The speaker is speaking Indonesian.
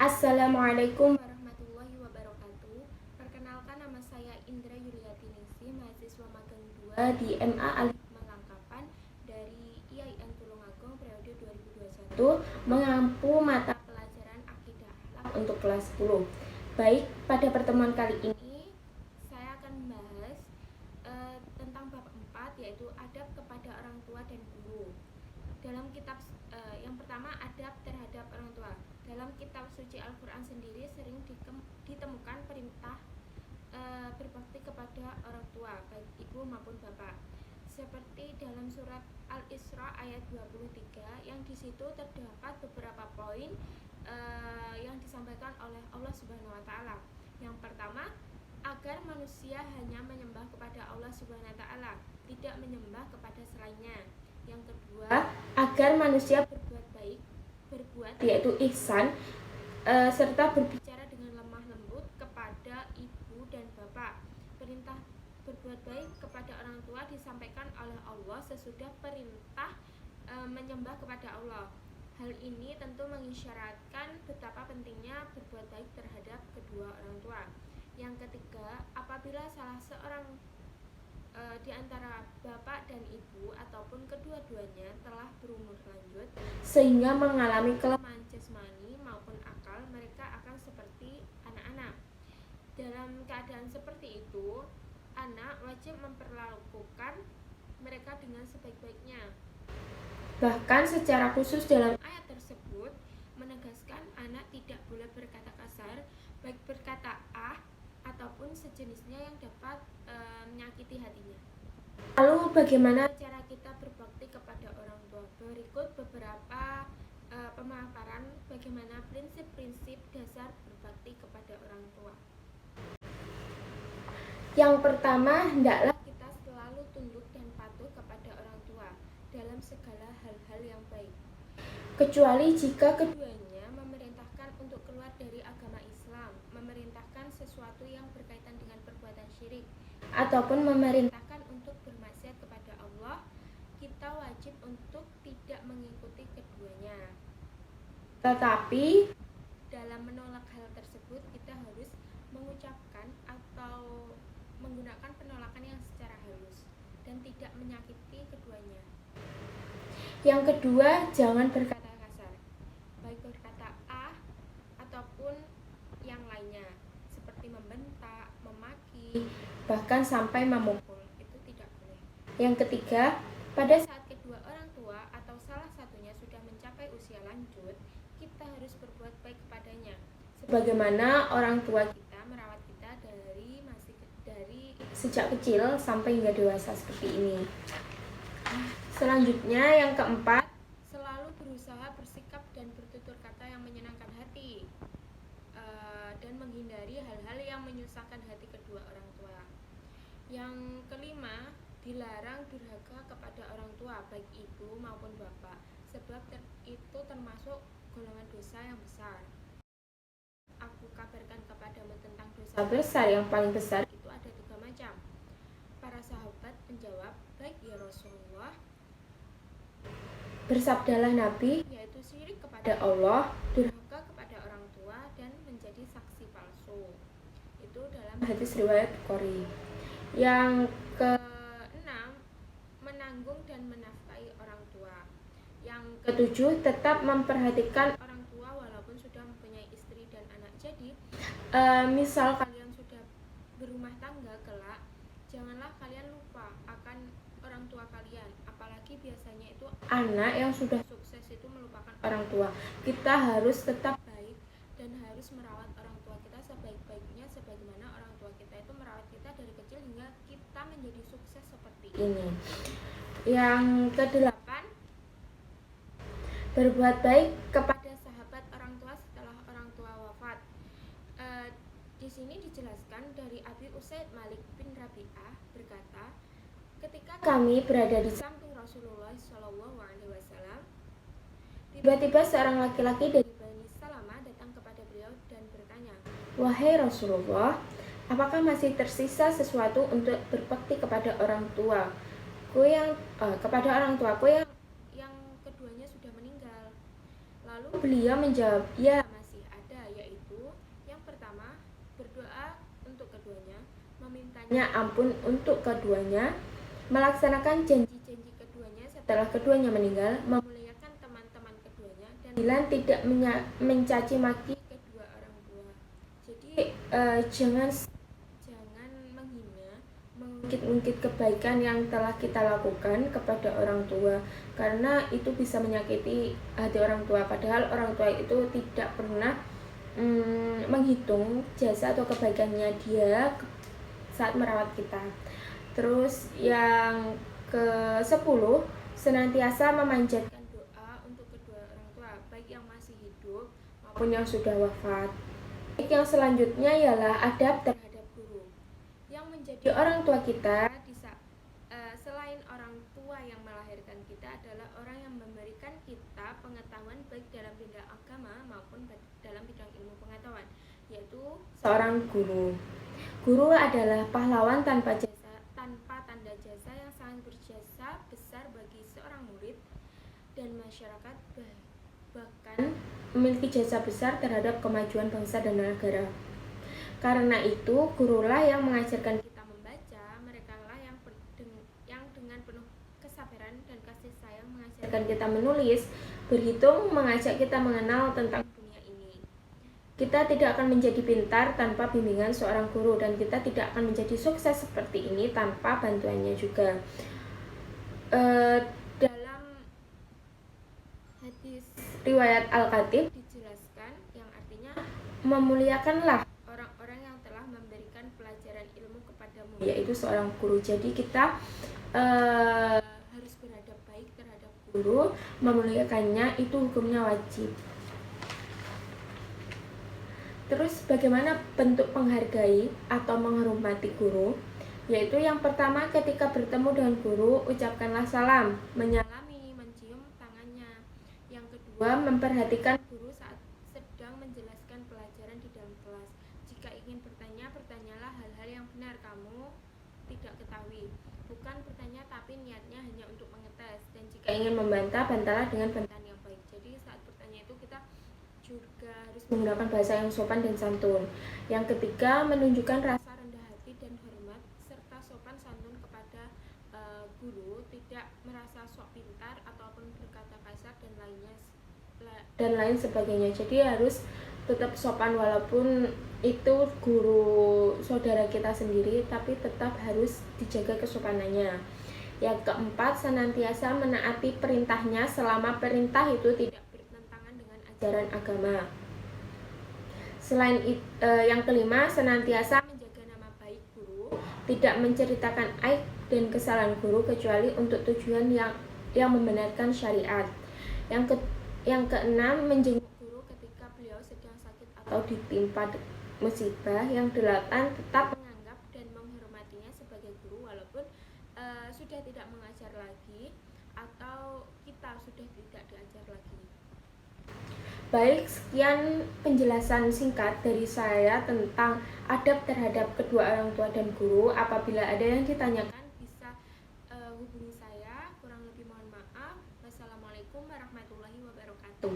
Assalamualaikum warahmatullahi wabarakatuh. Perkenalkan, nama saya Indra Yuliati Ningsih, mahasiswa magang 2 di MA Alif Melangkapan dari IAIN Tulungagung periode 2021, mengampu mata pelajaran akidah akhlak untuk kelas 10. Baik, pada pertemuan kali ini saya akan membahas tentang bab 4, yaitu adab kepada orang tua dan guru. Dalam kitab yang pertama, adab terhadap orang tua. Dalam kitab suci Al-Quran sendiri sering ditemukan perintah berbakti kepada orang tua, baik ibu maupun bapak. Seperti dalam surat Al-Isra ayat 23, yang di situ terdapat beberapa poin yang disampaikan oleh Allah Subhanahu wa taala. Yang pertama, agar manusia hanya menyembah kepada Allah Subhanahu wa taala, tidak menyembah kepada selainnya. Yang kedua, agar manusia berbuat baik, yaitu ihsan, serta berbicara dengan lemah lembut kepada ibu dan bapak. Perintah berbuat baik kepada orang tua disampaikan oleh Allah sesudah perintah menyembah kepada Allah. Hal ini tentu mengisyaratkan betapa pentingnya berbuat baik terhadap kedua orang tua. Yang ketiga, apabila salah seorang di antara bapak dan ibu ataupun kedua-duanya telah berumur lanjut sehingga mengalami kelemahan jasmani maupun akal, mereka akan seperti anak-anak. Dalam keadaan seperti itu, anak wajib memperlakukan mereka dengan sebaik-baiknya. Bahkan secara khusus dalam ayat tersebut menegaskan anak tidak boleh berkata kasar, baik berkata ataupun sejenisnya yang dapat menyakiti hatinya. Lalu bagaimana cara kita berbakti kepada orang tua? Berikut beberapa pemaparan bagaimana prinsip-prinsip dasar berbakti kepada orang tua. Yang pertama, hendaklah kita selalu tunduk dan patuh kepada orang tua dalam segala hal-hal yang baik, kecuali jika keduanya memerintahkan untuk keluar dari agama Islam, memerintahkan sesuatu yang berkaitan dengan perbuatan syirik, ataupun memerintahkan untuk bermaksiat kepada Allah. Kita wajib untuk tidak mengikuti keduanya. Tetapi dalam menolak hal tersebut, kita harus mengucapkan atau menggunakan penolakan yang secara halus dan tidak menyakiti keduanya. Yang kedua, jangan berkata kasar, baik berkata ataupun yang lainnya, seperti membentak, memaki, bahkan sampai memukul. Itu tidak boleh. Yang ketiga, pada saat kedua orang tua atau salah satunya sudah mencapai usia lanjut, kita harus berbuat baik kepadanya, sebagaimana orang tua kita merawat kita dari sejak kecil sampai hingga dewasa seperti ini. Selanjutnya, yang keempat, selalu berusaha bersikap dan bertutur kata yang menyenangkan hati dan menghindari hal-hal yang menyusahkan hati kedua orang tua. Yang kelima, dilarang durhaka kepada orang tua, baik ibu maupun bapak, sebab itu termasuk golongan dosa yang besar. Aku kabarkan kepadamu tentang dosa besar yang paling besar itu ada 3 macam. Para sahabat menjawab, baik ya Rasulullah. Bersabdalah Nabi, yaitu syirik kepada Allah, durhaka kepada orang tua, dan menjadi saksi palsu. Itu dalam hadis riwayat Bukhari. Yang keenam, menanggung dan menafkahi orang tua. Yang ketujuh, tetap memperhatikan orang tua walaupun sudah mempunyai istri dan anak. Jadi, misal kalian sudah berumah tangga kelak, janganlah kalian lupa akan orang tua kalian. Apalagi biasanya itu anak yang sudah sukses itu melupakan orang tua. Kita harus tetap baik dan harus merawat orang tua kita sebaik-baiknya, sebagaimana orang tua kita itu merawat kita dari kecil hingga kita menjadi sukses seperti ini. Yang kedelapan, berbuat baik kepada sahabat orang tua setelah orang tua wafat. Di sini dijelaskan dari Abi Usaid Malik bin Rabi'ah berkata, ketika kami berada di samping Rasulullah SAW, tiba-tiba seorang laki-laki dari Bani Salamah datang kepada beliau dan bertanya, wahai Rasulullah, apakah masih tersisa sesuatu untuk berbakti kepada orang tua? Kepada orang tuaku yang keduanya sudah meninggal. Lalu beliau menjawab, ya masih ada, pertama, berdoa untuk keduanya, memintanya ampun untuk keduanya, melaksanakan janji-janji keduanya setelah keduanya meninggal, memuliakan teman-teman keduanya, dan 9 tidak mencaci maki kedua orang tua. Jadi jangan menghina, mengungkit-ungkit kebaikan yang telah kita lakukan kepada orang tua, karena itu bisa menyakiti hati orang tua. Padahal orang tua itu tidak pernah menghitung jasa atau kebaikannya dia saat merawat kita. Terus yang ke-10, senantiasa memanjatkan doa untuk kedua orang tua, baik yang masih hidup maupun yang sudah wafat. Yang selanjutnya ialah adab terhadap guru. Yang menjadi orang tua kita selain orang tua yang melahirkan kita adalah orang yang memberikan kita pengetahuan baik dalam bidang agama maupun dalam bidang ilmu pengetahuan, yaitu seorang guru. Guru adalah pahlawan tanpa tanda jasa yang sangat berjasa besar bagi seorang murid dan masyarakat, bahkan memiliki jasa besar terhadap kemajuan bangsa dan negara. Karena itu, gurulah yang mengajarkan kita membaca, merekalah yang dengan penuh kesabaran dan kasih sayang mengajarkan kita menulis, berhitung, mengajak kita mengenal tentang dunia ini. Kita tidak akan menjadi pintar tanpa bimbingan seorang guru, dan kita tidak akan menjadi sukses seperti ini tanpa bantuannya juga. Dalam hadis riwayat Al-Khatib dijelaskan yang artinya, memuliakanlah orang-orang yang telah memberikan pelajaran ilmu kepadamu, yaitu seorang guru. Jadi kita harus beradab baik terhadap guru, memuliakannya itu hukumnya wajib. Terus bagaimana bentuk menghargai atau menghormati guru? Yaitu yang pertama, ketika bertemu dengan guru, ucapkanlah salam, menyalami, mencium tangannya. Yang kedua, memperhatikan guru saat sedang menjelaskan pelajaran di dalam kelas. Jika ingin bertanya, bertanyalah hal-hal yang benar kamu tidak ketahui. Bukan bertanya tapi niatnya hanya untuk mengetes. Dan jika ingin membantah, bantahlah dengan bantahan yang baik. Jadi saat bertanya itu kita juga harus menggunakan bahasa yang sopan dan santun. Yang ketiga, menunjukkan rasa rendah hati dan hormat serta sopan santun kepada guru, tidak merasa sok pintar ataupun berkata kasar dan lain sebagainya. Jadi harus tetap sopan walaupun itu guru saudara kita sendiri, tapi tetap harus dijaga kesopanannya. Yang keempat, senantiasa menaati perintahnya selama perintah itu tidak bertentangan dengan ajaran agama. Yang kelima, senantiasa menjaga nama baik guru, tidak menceritakan aib dan kesalahan guru kecuali untuk tujuan yang membenarkan syariat. Yang keenam, menjenguk guru ketika beliau sedang sakit atau ditimpa musibah. Yang delapan, tetap menganggap dan menghormatinya sebagai guru walaupun sudah tidak mengajar lagi atau kita sudah tidak diajar lagi. Baik, sekian penjelasan singkat dari saya tentang adab terhadap kedua orang tua dan guru. Apabila ada yang ditanyakan bisa hubungi saya. Kurang lebih mohon maaf. Wassalamualaikum warahmatullahi wabarakatuh.